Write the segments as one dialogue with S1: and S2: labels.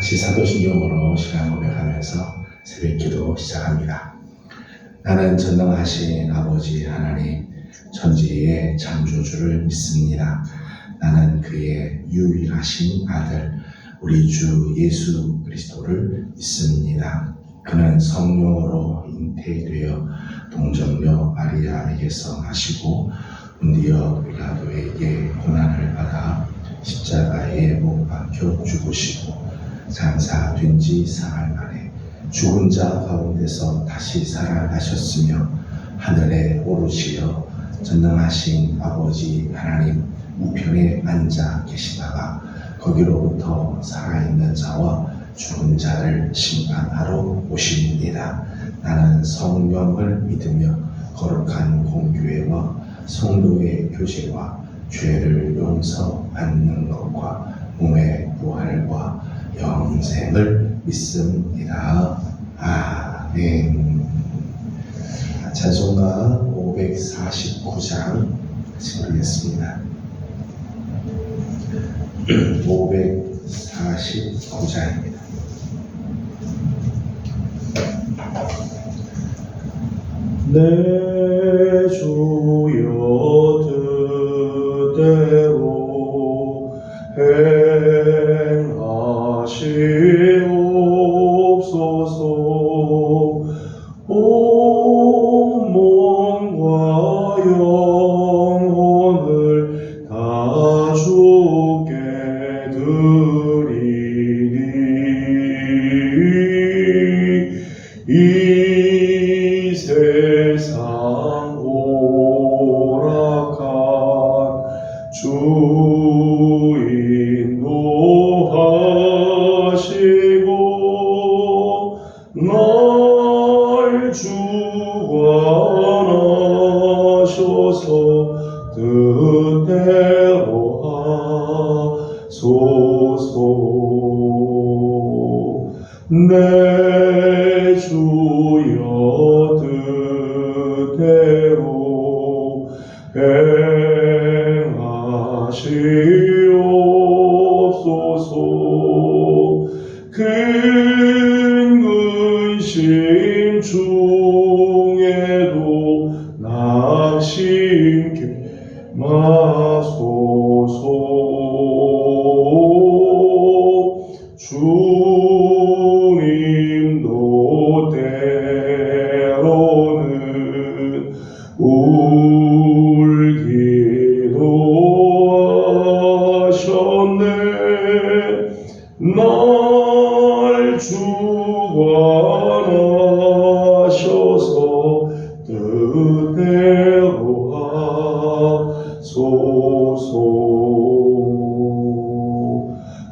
S1: 같이 사도신경으로 시간 고백하면서 새벽기도 시작합니다. 나는 전능하신 아버지 하나님 천지의 창조주를 믿습니다. 나는 그의 유일하신 아들 우리 주 예수 그리스도를 믿습니다. 그는 성령으로 잉태되어 동정녀 마리아에게서 나시고 본디오 빌라도에게 고난을 받아 십자가에 못 박혀 죽으시고 장사된 지 사흘 만에 죽은 자 가운데서 다시 살아나셨으며 하늘에 오르시어 전능하신 아버지 하나님 우편에 앉아 계시다가 거기로부터 살아있는 자와 죽은 자를 심판하러 오십니다. 나는 성령을 믿으며 거룩한 공교회와 성도의 교제와 죄를 용서받는 것과 몸의 부활과 영생을 믿습니다. 아멘. 찬송가 549장 같이 부르겠습니다. 549장입니다. 내 주여 뜻대로 행하시옵소서. 온 몸과 영혼을 다 주께 드리니 이 세상 오락한 주인도 하시고 날 주관하셔서 뜻대로 하소서. 내 주여 뜻대로 행하시옵소서. 큰 근심 중에도 낙심케 마소서. 주님도 때로는 울기도 하셨네. 날 주관하셔서 뜻대로 하소서.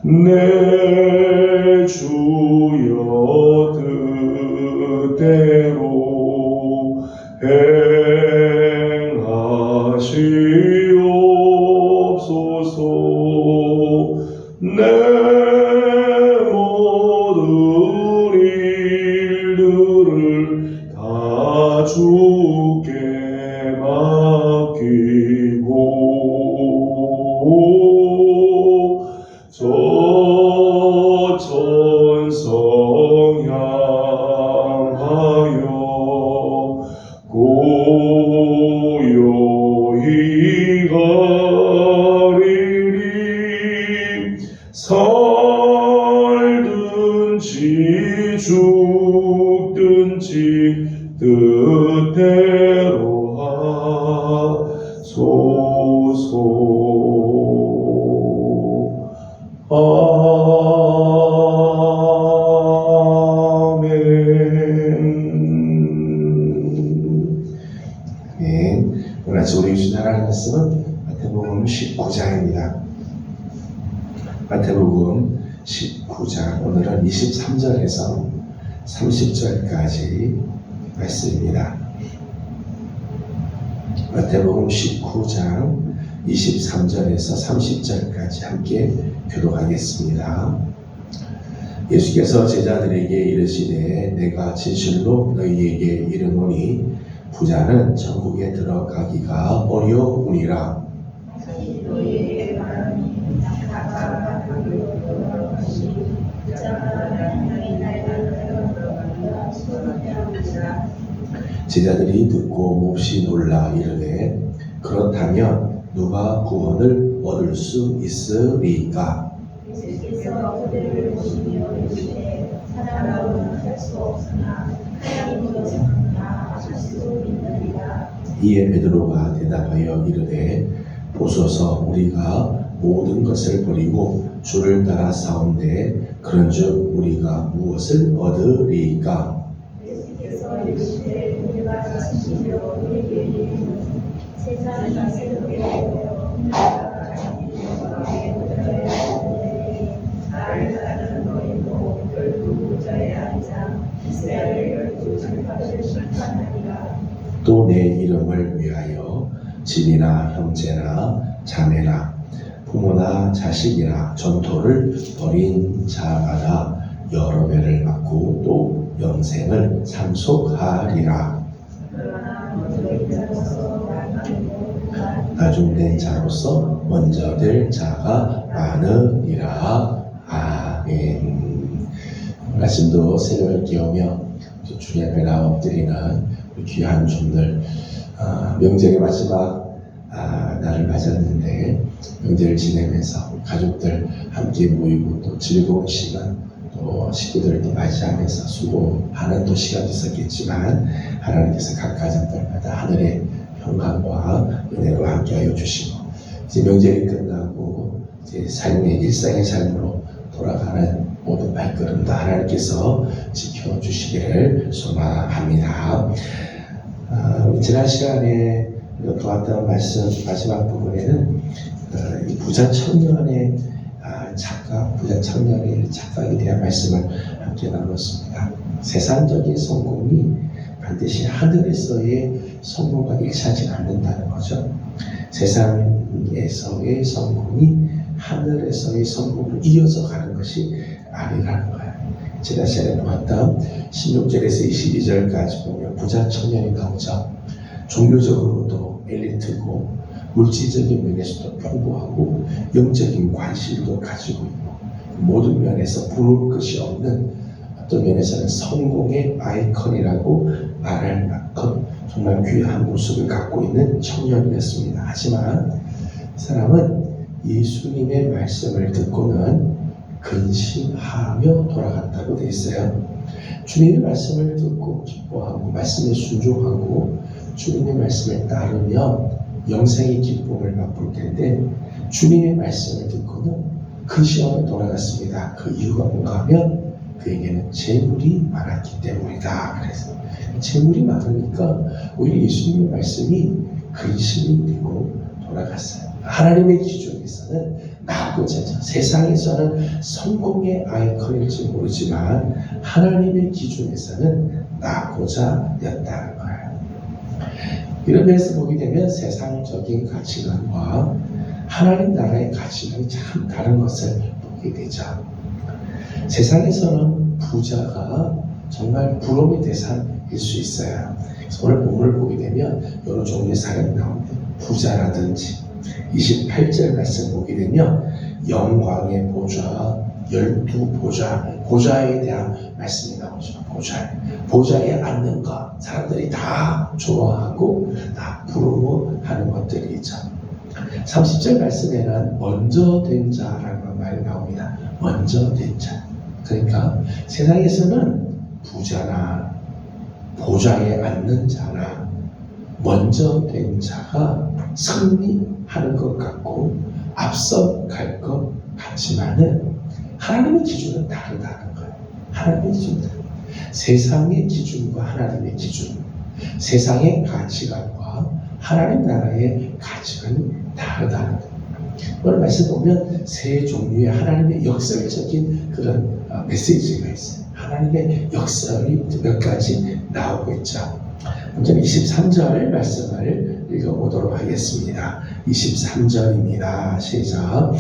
S1: 내 주여 뜻대로 행하시옵소서. 내 모든 일들을 다 주께 맡기고 저 천성 향하여 고요히 가리리. 살든지 죽든지 뜻대로 하소서. 아멘. 네, 오늘 아침 우리 주신 하나님 말씀은 마태복음 19장입니다. 마태복음 19장 오늘은 23절에서 30절까지 말씀입니다. 마태복음 19장 23절에서 30절까지 함께 교독하겠습니다. 예수께서 제자들에게 이르시되 내가 진실로 너희에게 이르노니 부자는 천국에 들어가기가 어려우니라.
S2: 너희에게 말하니
S1: 제자들이 듣고 몹시 놀라 이르되 그렇다면 누가 구원을 얻을 수 있으리까?
S2: 예수께서 그들을 보시며 이르시되 사람으로는 할 수 없으나 하나님으로서는 다 하실 수 있느니라.
S1: 이에 베드로가 대답하여 이르되 보소서 우리가 모든 것을 버리고 주를 따라 싸운데 그런즉 우리가 무엇을 얻으리까?
S2: 예수께서 이르시되 우리가 지키려 우리에게 이르는 세상이 새롭게 되어 나라가 자기에게 붙어야 하는데 나를 따르는 너희도 결국 붙어에 앉아 이스라엘 12지파를 심판하리라.
S1: 또 내 이름을 위하여 집이나 형제나 자매나 부모나 자식이나 전토를 벌인 자마다 여러 배를 받고 또 영생을 상속하리라.
S2: 그러나 먼저 된 자로서 나가고
S1: 나중된 자로서 먼저 될 자가 많으리라. 아멘. 말씀도 새벽을 깨우며 주님 앞에 나와 엎드리는 귀한 종들, 명절의 마지막 날을 맞았는데 명절을 지내면서 가족들 함께 모이고 또 즐거운 시간 또 식구들도 맞이하면서 수고하는 또 시간도 있었겠지만 하나님께서 각 가정들마다 하늘의 평강과 은혜로 함께하여 주시고 이제 명절이 끝나고 이제 삶의 일상의 삶으로 돌아가는 모든 발걸음도 하나님께서 지켜주시기를 소망합니다. 지난 시간에 보았던 말씀 마지막 부분에는 이 부자 청년의 부자 청년의 착각에 대한 말씀을 함께 나눴습니다. 세상적인 성공이 반드시 하늘에서의 성공과 일치하지 않는다는 거죠. 세상에서의 성공이 하늘에서의 성공으로 이어져 가는 것이 아니라는 거예요. 지난 시간에 보았던 16절에서 22절까지 보면 부자 청년이 나오죠. 종교적으로도 엘리트고 물질적인 면에서도 풍부하고 영적인 관심도 가지고 있고 모든 면에서 부러울 것이 없는 어떤 면에서는 성공의 아이콘이라고 말할 만큼 정말 귀한 모습을 갖고 있는 청년이었습니다. 하지만 이 사람은 예수님의 말씀을 듣고는 근심하며 돌아갔다고 되어 있어요. 주님의 말씀을 듣고 기뻐하고 말씀에 순종하고 주님의 말씀을 따르며 영생의 기쁨을 맛볼 텐데 주님의 말씀을 듣고는 근심하며 돌아갔습니다. 그 이유가 뭔가 하면 그에게는 재물이 많았기 때문이다. 그래서 재물이 많으니까 오히려 예수님의 말씀이 근심이 되고 돌아갔어요. 하나님의 기준에서는 나고자 세상에서는 성공의 아이콘일지 모르지만 하나님의 기준에서는 나고자 였다는 거예요. 이런 면에서 보게 되면 세상적인 가치관과 하나님 나라의 가치관이 참 다른 것을 보게 되죠. 세상에서는 부자가 정말 부러움의 대상일 수 있어요. 그래서 오늘 본문을 보게 되면 여러 종류의 사람이 나옵니다. 부자라든지 28절 말씀 보게 되면 영광의 보좌, 12보좌, 보좌에 대한 말씀이 나오죠. 보좌에 앉는 것, 사람들이 다 좋아하고 다 부러워하는 것들이 있죠. 30절 말씀에는 먼저 된 자라는 말이 나옵니다. 먼저 된 자. 그러니까 세상에서는 부자나 보좌에 앉는 자나 먼저 된 자가 승리하는 것 같고 앞서 갈 것 같지만은 하나님의 기준은 다르다는 거예요. 하나님의 기준은 다르다. 세상의 기준과 하나님의 기준, 세상의 가치관과 하나님 나라의 가치관이 다르다는 거예요. 오늘 말씀 보면 세 종류의 하나님의 역설적인 그런 메시지가 있어요. 하나님의 역설이 몇 가지 나오고 있죠. 먼저 23절 말씀을 읽어보도록 하겠습니다. 23절입니다. 시작.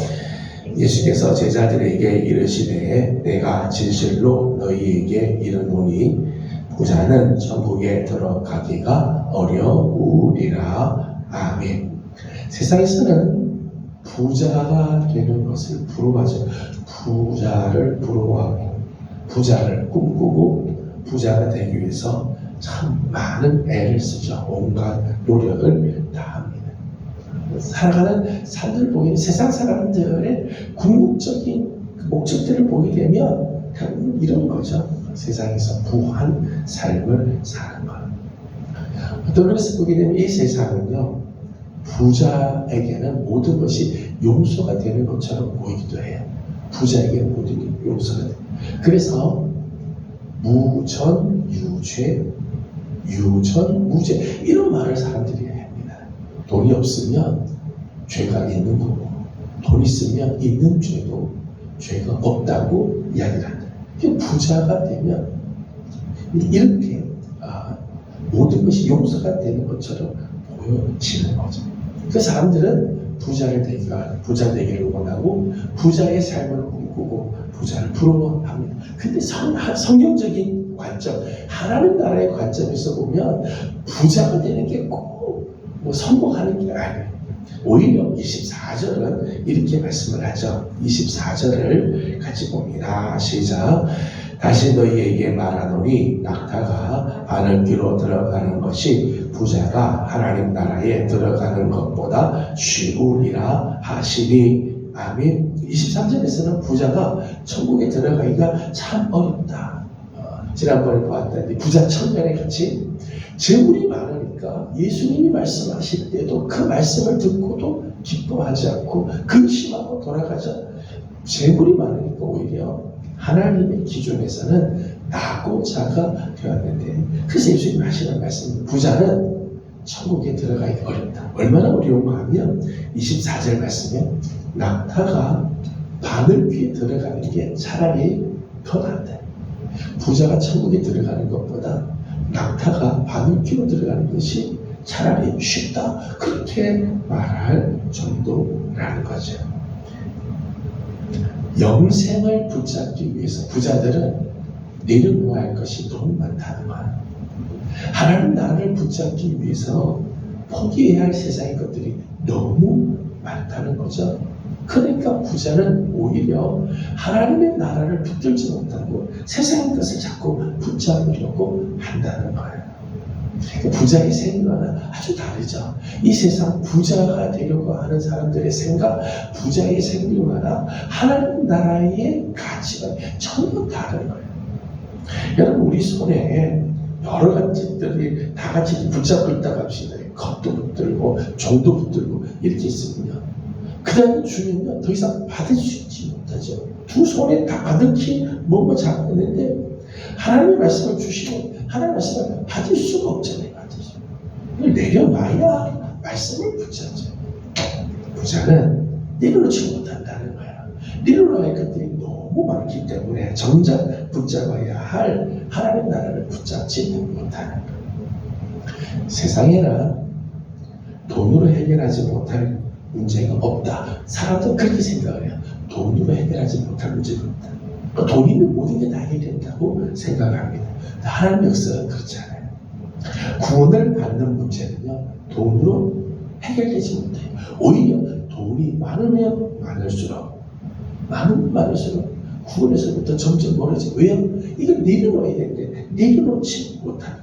S1: 예수께서 제자들에게 이르시되 내가 진실로 너희에게 이르노니 부자는 천국에 들어가기가 어려우리라. 아멘. 세상에서는 부자가 되는 것을 부러워하죠. 부자를 부러워하고 부자를 꿈꾸고 부자가 되기 위해서 참 많은 애를 쓰죠. 온갖 노력을 다합니다. 살아가는 사람들 보이는 세상 사람들의 궁극적인 목적들을 보게 되면 결국 이런 거죠. 세상에서 부한 삶을 사는 것. 어떤 면에서 보게 되면 이 세상은요, 부자에게는 모든 것이 용서가 되는 것처럼 보이기도 해요. 부자에게는 모든 게 용서가 돼요. 그래서 무전유죄, 유전무죄 이런 말을 사람들이 합니다. 돈이 없으면 죄가 있는 거고, 돈 있으면 있는 죄도 죄가 없다고 이야기를 한다. 부자가 되면 이렇게 모든 것이 용서가 되는 것처럼 보여지는 거죠. 그 사람들은 부자 되기를 원하고 부자의 삶을 꿈꾸고 부자를 부러워합니다. 근데 성경적인 관점, 하나님 나라의 관점에서 보면 부자가 되는 게 꼭 뭐 성공하는 게 아니에요. 오히려 24절은 이렇게 말씀을 하죠. 24절을 같이 봅니다. 시작. 다시 너희에게 말하노니 낙타가 바늘귀로 들어가는 것이 부자가 하나님 나라에 들어가는 것보다 쉬우리라 하시니. 아멘. 23절에서는 부자가 천국에 들어가기가 참 어렵다. 지난번에 보았다니 부자 청년에 같이 재물이 많으니까 예수님이 말씀하실 때도 그 말씀을 듣고도 기뻐하지 않고 근심하고 돌아가죠. 재물이 많으니까 오히려 하나님의 기준에서는 낙오자가 되었는데, 그래서 예수님이 하시는 말씀, 부자는 천국에 들어가기 어렵다. 얼마나 어려운가 하면 24절 말씀에 낙타가 바늘귀에 들어가는 게 차라리 더 낫다. 부자가 천국에 들어가는 것보다 낙타가 바늘귀로 들어가는 것이 차라리 쉽다. 그렇게 말할 정도라는 거죠. 영생을 붙잡기 위해서 부자들은 내려놓아야 할 것이 너무 많다는 거예요. 하나님 나라를 붙잡기 위해서 포기해야 할 세상의 것들이 너무 많다는 거죠. 그러니까 부자는 오히려 하나님의 나라를 붙들지 못하고 세상의 것을 자꾸 붙잡으려고 한다는 거예요. 부자의 생각은 아주 다르죠. 이 세상 부자가 되려고 하는 사람들의 생각, 부자의 생각과 하나님 나라의 가치가 전혀 다른 거예요. 여러분, 우리 손에 여러 가지들이 다 같이 붙잡고 있다고 합시다. 겁도 붙들고 종도 붙들고 이렇게 있으면 그 다음에 주면요 더 이상 받을 수 있지 못하죠. 두 손에 다 받을지 뭔가 잡고 있는데 하나님의 말씀을 주시면 하나님의 말씀을 받을 수가 없잖아요. 이걸 내려놔야 말씀을 붙잡죠. 부자는 내려놓지 못한다는 거예요. 내려놔야 할 것들이 너무 많기 때문에 정작 붙잡아야 할 하나님 나라를 붙잡지 못하는 거예요. 세상에는 돈으로 해결하지 못할 문제가 없다. 사람들은 그렇게 생각을 해요. 돈으로 해결하지 못할 문제가 없다. 그러니까 돈이면 모든 게 다 해결된다고 생각을 합니다. 하나님 역사는 그렇지 않아요. 구원을 받는 문제는요, 돈으로 해결되지 못해요. 오히려 돈이 많으면 많을수록 구원에서부터 점점 멀어지고. 왜요? 이걸 내려놓아야 되는데 내려놓지 못하니까.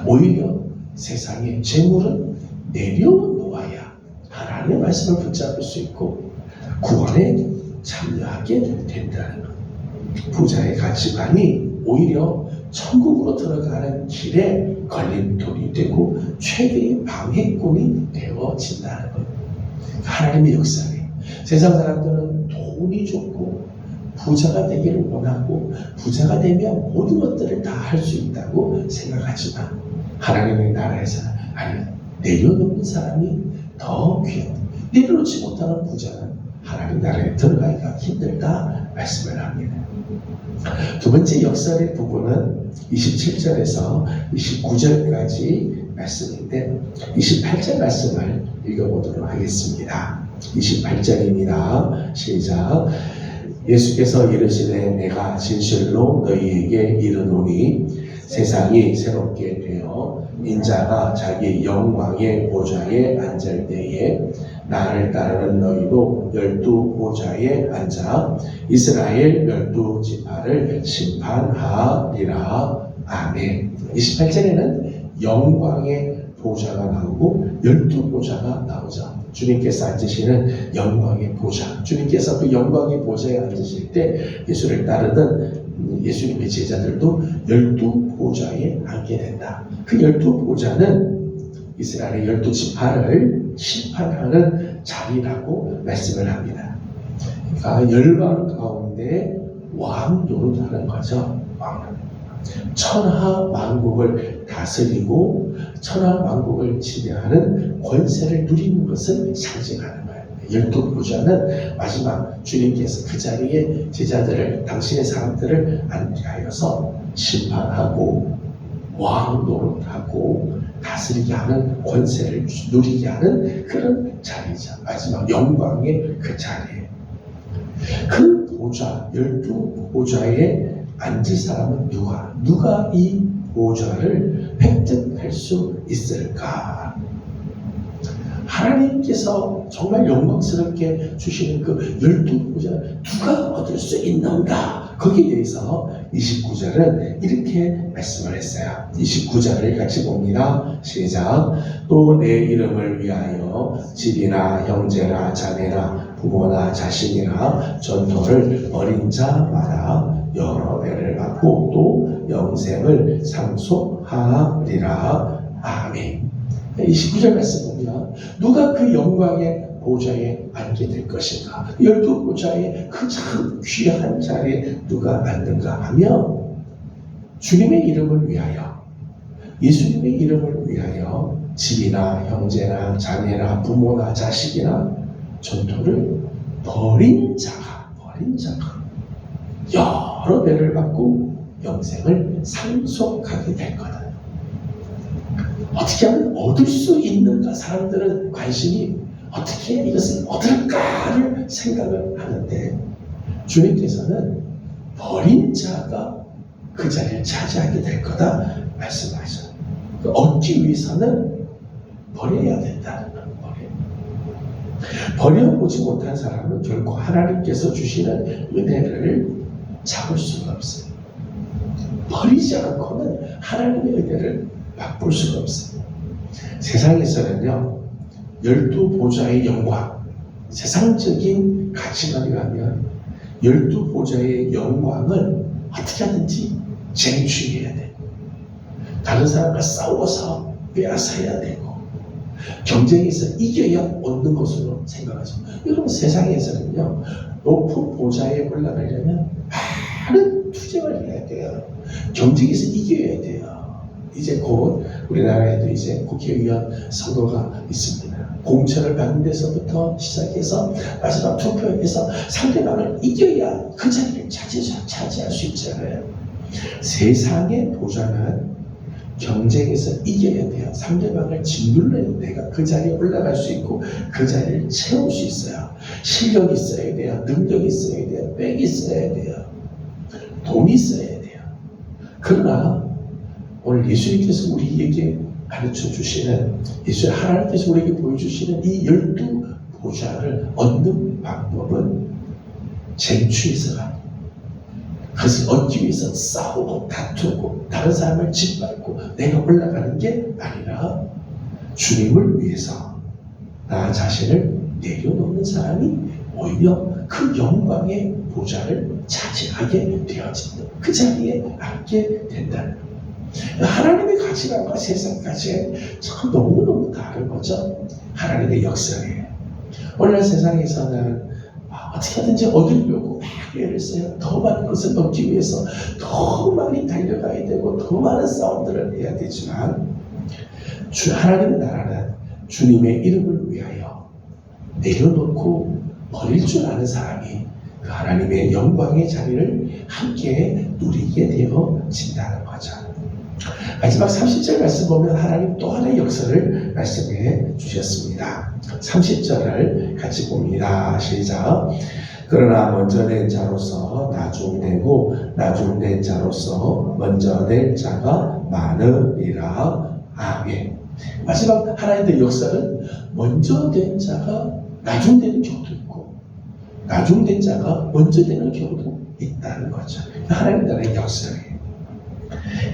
S1: 오히려 세상의 재물은 내려놓아야 하나님의 말씀을 붙잡을 수 있고 구원에 참여하게 된다는 것. 부자의 가치관이 오히려 천국으로 들어가는 길에 걸림돌이 되고 최대의 방해꾼이 되어진다는 것. 하나님의 역사에 세상 사람들은 돈이 좋고 부자가 되기를 원하고 부자가 되면 모든 것들을 다 할 수 있다고 생각하지만 하나님의 나라에서는 아니요, 내려놓는 사람이 더 귀하다. 내려놓지 못하는 부자는 하나님 나라에 들어가기가 힘들다 말씀을 합니다. 두 번째 역설의 부분은 27절에서 29절까지 말씀인데 28절 말씀을 읽어보도록 하겠습니다. 28절입니다. 시작. 예수께서 이르시되 내가 진실로 너희에게 이르노니 세상이 새롭게 되어 인자가 자기 영광의 보좌에 앉을 때에 나를 따르는 너희도 12보좌에 앉아 이스라엘 12지파를 심판하리라. 아멘. 28절에는 영광의 보좌가 나오고 12보좌가 나오죠. 주님께서 앉으시는 영광의 보좌, 주님께서 그 영광의 보좌에 앉으실 때 예수를 따르던 예수님의 제자들도 12보좌에 앉게 된다. 그 12보좌는 이스라엘의 12지파를 심판하는 자리라고 말씀을 합니다. 그러니까 열방 가운데 왕 노릇하는 거죠. 왕. 천하 만국을 다스리고 천하 만국을 지배하는 권세를 누리는 것을 상징하는 거예요. 12보좌는 마지막 주님께서 그 자리에 제자들을, 당신의 사람들을 앉게 하여서 심판하고 왕 노릇하고 다스리게 하는, 권세를 누리게 하는 그런 자리죠. 마지막 영광의 그 자리에. 그 보좌, 12보좌에 앉을 사람은 누가 이 보좌를 획득할 수 있을까? 하나님께서 정말 영광스럽게 주시는 그 12보좌를 누가 얻을 수 있는가? 거기에 대해서 29절은 이렇게 말씀을 했어요. 29절을 같이 봅니다. 시작. 또 내 이름을 위하여 집이나 형제나 자매나 부모나 자식이나 전토를 벌인 자마다 여러 배를 받고 또 영생을 상속하리라. 아멘. 29절 말씀 보면 누가 그 영광의 보좌에 앉게 될 것인가? 12보좌의 그 참 귀한 자리에 누가 앉는가 하면 주님의 이름을 위하여, 예수님의 이름을 위하여 집이나 형제나 자매나 부모나 자식이나 전토를 벌인 자가 여러 배를 받고 영생을 상속하게 될 거다. 어떻게 하면 얻을 수 있는가? 사람들은 관심이 어떻게 이것을 얻을까를 생각을 하는데 주님께서는 버린 자가 그 자리를 차지하게 될 거다 말씀하셔요. 얻기 위해서는 버려야 된다는 거예요. 버려보지 못한 사람은 결코 하나님께서 주시는 은혜를 잡을 수가 없어요. 버리지 않고는 하나님의 은혜를 맛볼 수가 없어요. 세상에서는요, 12보좌의 영광, 세상적인 가치관이라면 12보좌의 영광을 어떻게 하든지 쟁취해야 돼. 다른 사람과 싸워서 빼앗아야 되고, 경쟁에서 이겨야 얻는 것으로 생각하죠. 여러분, 세상에서는요, 높은 보좌에 올라가려면 많은 투쟁을 해야 돼요. 경쟁에서 이겨야 돼요. 이제 곧 우리나라에도 이제 국회의원 선거가 있습니다. 공천을 받는 데서부터 시작해서 마지막 투표에서 상대방을 이겨야 그 자리를 차지할 수 있잖아요. 세상의 보좌는 경쟁에서 이겨야 돼요. 상대방을 짓눌러야 내가 그 자리에 올라갈 수 있고 그 자리를 채울 수 있어요. 실력이 있어야 돼요. 능력이 있어야 돼요. 백이 있어야 돼요. 돈이 있어야 돼요. 그러나 오늘 예수님께서 우리에게 가르쳐 주시는, 하나님께서 우리에게 보여주시는 이 12보좌를 얻는 방법은 쟁취해서가, 그것을 얻기 위해서 싸우고 다투고 다른 사람을 짓밟고 내가 올라가는 게 아니라 주님을 위해서 나 자신을 내려놓는 사람이 오히려 그 영광의 보좌를 차지하게 되어진다. 그 자리에 앉게 된다는 거예요. 하나님의 가치관과 세상 가치관이 참 너무너무 다른 거죠. 하나님의 역사에. 오늘날 세상에서는 어떻게 하든지 얻으려고 막 애를 써요. 더 많은 것을 얻기 위해서 더 많이 달려가야 되고 더 많은 싸움들을 해야 되지만 하나님의 나라는 주님의 이름을 위하여 내려놓고 버릴 줄 아는 사람이 그 하나님의 영광의 자리를 함께 누리게 되어진다는 거죠. 마지막 30절 말씀 보면 하나님 또 하나의 역사를 말씀해 주셨습니다. 30절을 같이 봅니다. 시작. 그러나 먼저 된 자로서 나중되고 나중된 자로서 먼저 된 자가 많으리라. 아멘. 마지막 하나님의 역사는 먼저 된 자가 나중되는 경우도 있고 나중된 자가 먼저 되는 경우도 있다는 거죠. 하나님 나라의 역사예요.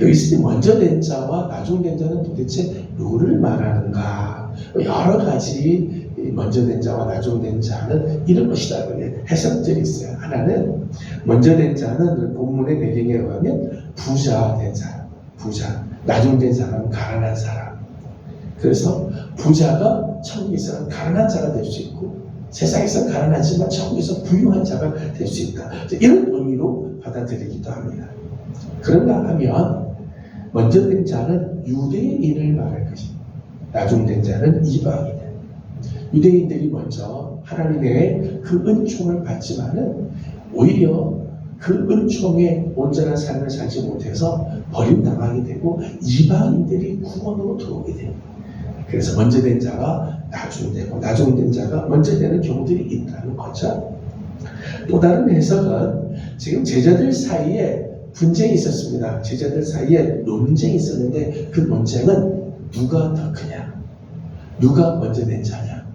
S1: 여기서 먼저 된 자와 나중된 자는 도대체 누구를 말하는가? 여러 가지 먼저 된 자와 나중된 자는 이런 것이다. 해석들이 있어요. 하나는 먼저 된 자는 본문의 배경에 의하면 부자 된 사람, 부자. 나중된 사람은 가난한 사람. 그래서 부자가 천국에서는 가난한 자가 될 수 있고 세상에서는 가난하지만 천국에서 부유한 자가 될 수 있다. 이런 의미로 받아들이기도 합니다. 그런가 하면 먼저 된 자는 유대인을 말할 것입니다. 나중된 자는 이방인. 유대인들이 먼저 하나님의 그 은총을 받지만은 오히려 그 은총에 온전한 삶을 살지 못해서 버림당하게 되고 이방인들이 구원으로 들어오게 됩니다. 그래서 먼저 된 자가 나중되고 나중된 자가 먼저 되는 경우들이 있다는 거죠. 또 다른 해석은 지금 제자들 사이에 분쟁이 있었습니다. 제자들 사이에 논쟁이 있었는데 그 논쟁은 누가 더 크냐? 누가 먼저 된 자냐?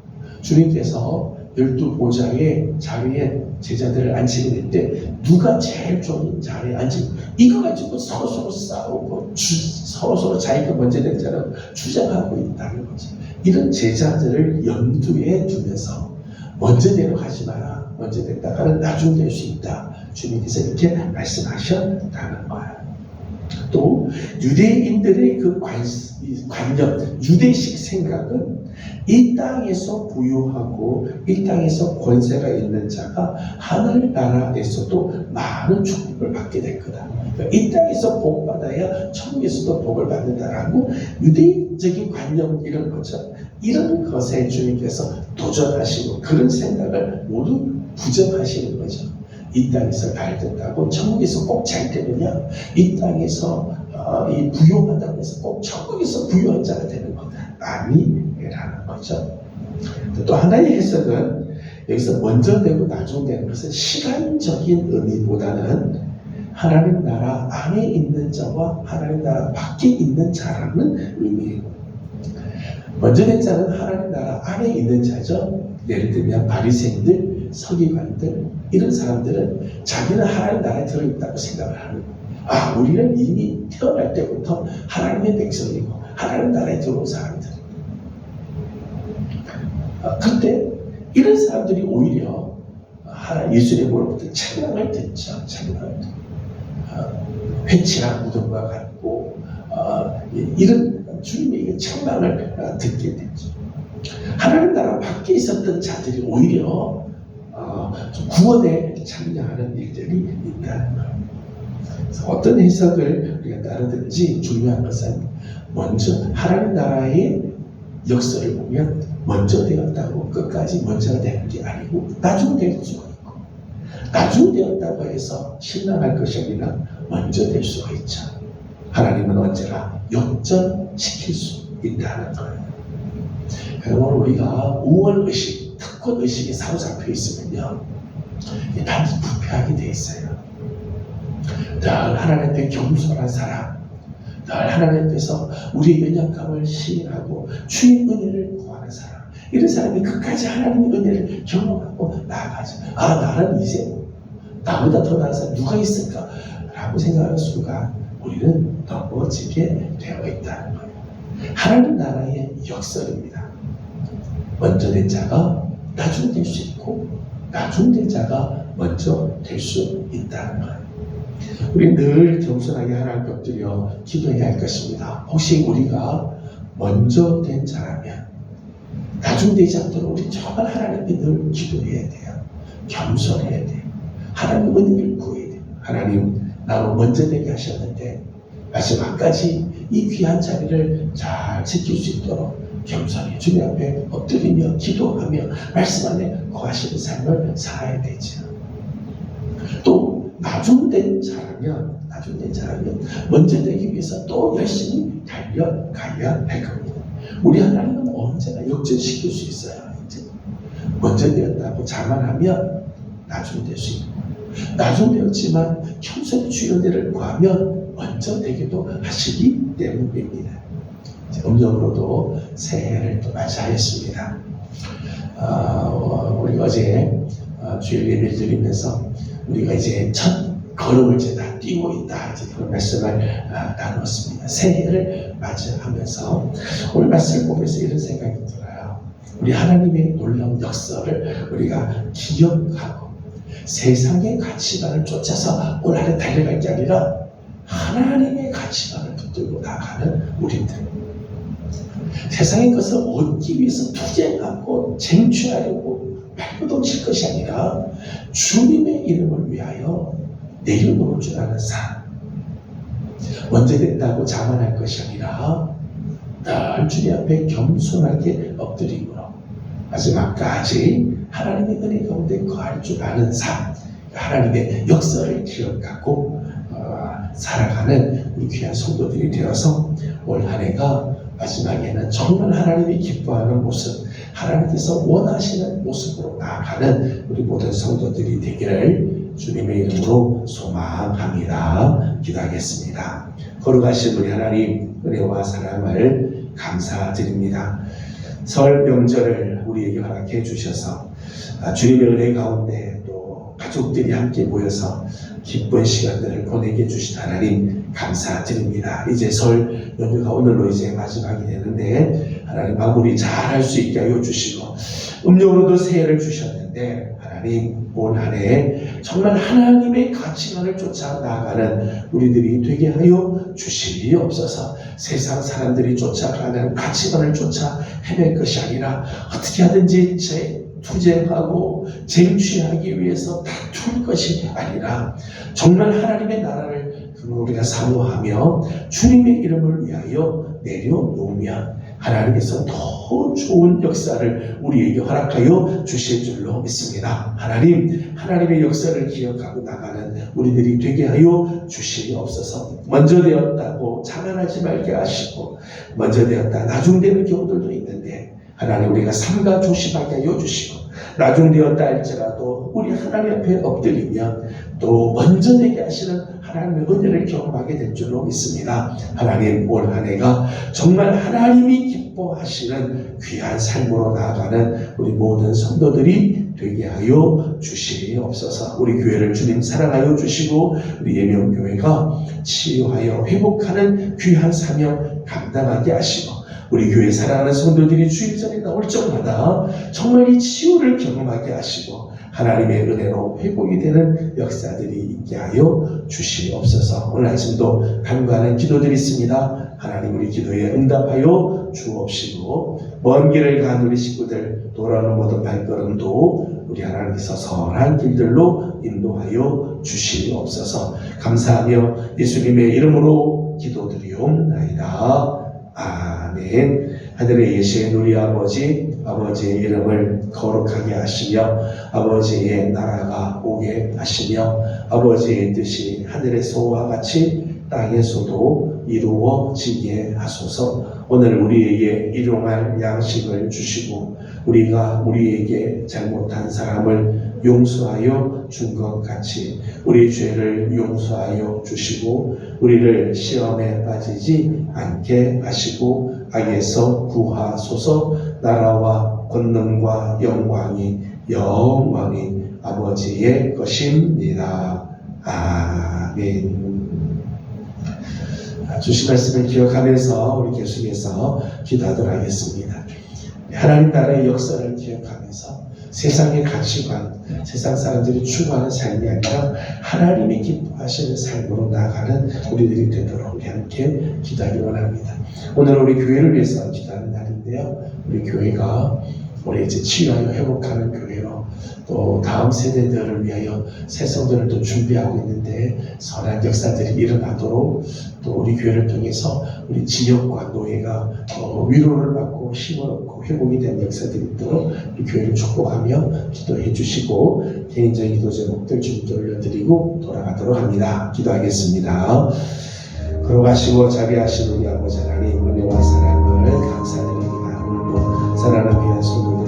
S1: 주님께서 12보좌의 자리에 제자들을 앉히게 될 때 누가 제일 좋은 자리에 앉히고 이거 가지고 서로서로 싸우고 서로서로 자기가 먼저 된 자를 주장하고 있다는 거죠. 이런 제자들을 염두에 두면서 먼저 대로 가지 마라. 먼저 됐다가는 나중 될 수 있다. 주님께서 이렇게 말씀하셨다는 거예요. 또 유대인들의 그 관념, 유대식 생각은 이 땅에서 부유하고 이 땅에서 권세가 있는 자가 하늘나라에서도 많은 축복을 받게 될 거다. 그러니까 이 땅에서 복 받아야 천국에서도 복을 받는다라고 유대인적인 관념 이런 거죠. 이런 것에 주님께서 도전하시고 그런 생각을 모두 부정하시는 거죠. 이 땅에서 잘 된다고 천국에서 꼭 잘 되느냐? 이 땅에서 이 부유하다고 해서 꼭 천국에서 부유한 자가 되는 것 아니라는 거죠. 또 하나의 해석은 여기서 먼저 되고 나중 되는 것은 시간적인 의미보다는 하나님 나라 안에 있는 자와 하나님 나라 밖에 있는 자라는 의미예요. 먼저 된 자는 하나님 나라 안에 있는 자죠. 예를 들면 바리새인들, 서기관들 이런 사람들은 자기는 하나님 나라에 들어있다고 생각을 하는 거예요. 아, 우리는 이미 태어날 때부터 하나님의 백성이고 하나님 나라에 들어온 사람들. 그런데 이런 사람들이 오히려 예수님으로부터 찬양을 듣죠. 찬양을 듣고 회칠한 무덤과 같고 이런 주님의 찬양을 듣게 됐죠. 하나님 나라 밖에 있었던 자들이 오히려 구원에 참여하는 일들이 있다는 거예요. 그래서 어떤 해석을 우리가 따르든지 중요한 것은 먼저 하나님 나라의 역사를 보면 먼저 되었다고 끝까지 먼저가 되는 게 아니고 나중 될 수가 있고 나중 되었다고 해서 실망할 것이 아니라 먼저 될 수가 있죠. 하나님은 언제나 역전시킬 수 있다는 거예요. 여러분 우리가 우월의식, 특권의식에 사로잡혀 있으면요 반드시 부패하게 돼 있어요. 늘 하나님 앞에 겸손한 사람, 늘 하나님 앞에서 우리의 연약함을 시인하고 주의 은혜를 구하는 사람, 이런 사람이 끝까지 하나님의 은혜를 경험하고 나아가죠. 아, 나는 이제 나보다 더 나은 사람 누가 있을까? 라고 생각하는 순간 우리는 넘어지게 되어 있다는 거예요. 하나님 나라의 역설입니다. 먼저 된 자가 나중 될 수 있고 나중 된 자가 먼저 될 수 있다는 거예요. 우리 늘 겸손하게 하나님 엎드려 기도해야 할 것입니다. 혹시 우리가 먼저 된 자라면 나중 되지 않도록 우리 정말 하나님께 늘 기도해야 돼요. 겸손해야 돼요. 하나님 은혜를 구해야 돼요. 하나님 나로 먼저 되게 하셨는데 마지막까지 이 귀한 자리를 잘 지킬 수 있도록 겸손히 주님 앞에 엎드리며 기도하며 말씀 안에 거하시는 삶을 살아야 되죠. 또 나중된 자라면 먼저 되기 위해서 또 열심히 달려가야 할 겁니다. 우리 하나님은 언제나 역전시킬 수 있어요. 먼저 되었다고 자만하면 나중 될 수 있고 나중 되었지만 평소에 주의 은혜를 구하면 먼저 되기도 하시기 때문입니다. 음력으로도 새해를 또 맞이하였습니다. 우리가 어제 주일 예배를 드리면서 우리가 이제 첫 걸음을 이제 다 뛰고 있다, 이제 그런 말씀을 나누었습니다. 새해를 맞이하면서 오늘 말씀을 보면서 이런 생각이 들어요. 우리 하나님의 놀라운 역사를 우리가 기억하고 세상의 가치관을 쫓아서 올 한해 달려갈 게 아니라 하나님의 가치관을 붙들고 나가는 우리들. 세상의 것을 얻기 위해서 투쟁하고 쟁취하려고 발버둥칠 것이 아니라 주님의 이름을 위하여 내려놓을 줄 아는 삶. 먼저 됐다고 자만할 것이 아니라 늘 주님 앞에 겸손하게 엎드림으로 마지막까지 하나님의 은혜 가운데 거할 줄 아는 삶. 하나님의 역사를 기억하고 살아가는 우리 귀한 성도들이 되어서 올 한 해가 마지막에는 정말 하나님이 기뻐하는 모습, 하나님께서 원하시는 모습으로 나아가는 우리 모든 성도들이 되기를 주님의 이름으로 소망합니다. 기도하겠습니다. 거룩하신 우리 하나님, 은혜와 사랑을 감사드립니다. 설 명절을 우리에게 허락해 주셔서 주님의 은혜 가운데 또 가족들이 함께 모여서 기쁜 시간들을 보내게 해주신 하나님 감사드립니다. 이제 설 연휴가 오늘로 이제 마지막이 되는데 하나님 마무리 잘 할 수 있게 하여 주시고 음력으로도 새해를 주셨는데 하나님 올 한 해 정말 하나님의 가치관을 쫓아 나아가는 우리들이 되게 하여 주시옵소서. 세상 사람들이 쫓아가는 가치관을 쫓아 헤맬 것이 아니라 어떻게 하든지 투쟁하고 쟁취하기 위해서 다툴 것이 아니라 정말 하나님의 나라를 우리가 사모하며 주님의 이름을 위하여 내려놓으면 하나님께서 더 좋은 역사를 우리에게 허락하여 주실 줄로 믿습니다. 하나님의 역사를 기억하고 나가는 우리들이 되게 하여 주시옵소서. 먼저 되었다고 자만하지 말게 하시고 먼저 되었다 나중되는 경우들도 있는데 하나님 우리가 삼가 조심하게 하여 주시고 나중되었다 할지라도 우리 하나님 앞에 엎드리면 또 먼저 되게 하시는 하나님의 은혜를 경험하게 될 줄로 믿습니다. 하나님 올 한 해가 정말 하나님이 기뻐하시는 귀한 삶으로 나아가는 우리 모든 성도들이 되게 하여 주시옵소서. 우리 교회를 주님 사랑하여 주시고 우리 예명교회가 치유하여 회복하는 귀한 사명 감당하게 하시고 우리 교회 사랑하는 성도들이 주일 전에 나올 적마다 정말 이 치유를 경험하게 하시고 하나님의 은혜로 회복이 되는 역사들이 있게 하여 주시옵소서. 오늘 아침도 간구하는 기도들이 있습니다. 하나님 우리 기도에 응답하여 주옵시고 먼 길을 간 우리 식구들 돌아오는 모든 발걸음도 우리 하나님께서 선한 길들로 인도하여 주시옵소서. 감사하며 예수님의 이름으로 기도드리옵나이다. 아멘. 하늘에 계신 우리 아버지의 이름을 거룩하게 하시며 아버지의 나라가 오게 하시며 아버지의 뜻이 하늘에서와 같이 땅에서도 이루어지게 하소서. 오늘 우리에게 일용할 양식을 주시고 우리가 우리에게 잘못한 사람을 용서하여 준 것 같이 우리 죄를 용서하여 주시고 우리를 시험에 빠지지 않게 하시고 악에서 구하소서. 나라와 권능과 영광이 영원히 아버지의 것입니다. 아멘. 주신 말씀을 기억하면서 우리 계속해서 기도하도록 하겠습니다. 하나님 나라의 역사를 기억하면서 세상의 가치관, 세상 사람들이 추구하는 삶이 아니라 하나님이 기뻐하시는 삶으로 나아가는 우리들이 되도록 우리 함께 기도하기 원합니다. 오늘 우리 교회를 위해서 기도하는 날인데요. 우리 교회가 우리 이제 치유하여 회복하는 교회로 또 다음 세대들을 위하여 새 성전을 또 준비하고 있는데 선한 역사들이 일어나도록 또 우리 교회를 통해서 우리 지역과 노예가 위로를 받고 힘을 얻고 회복이 된 역사들이 있도록 우리 교회를 축복하며 기도해 주시고 개인적인 기도 제목들 주님께 올려드리고 돌아가도록 합니다. 기도하겠습니다. 거룩하시고 자비하신 우리 아버지 하나님 은혜와 사랑을 감사드립니다. 오늘도 사랑하는 귀한 성도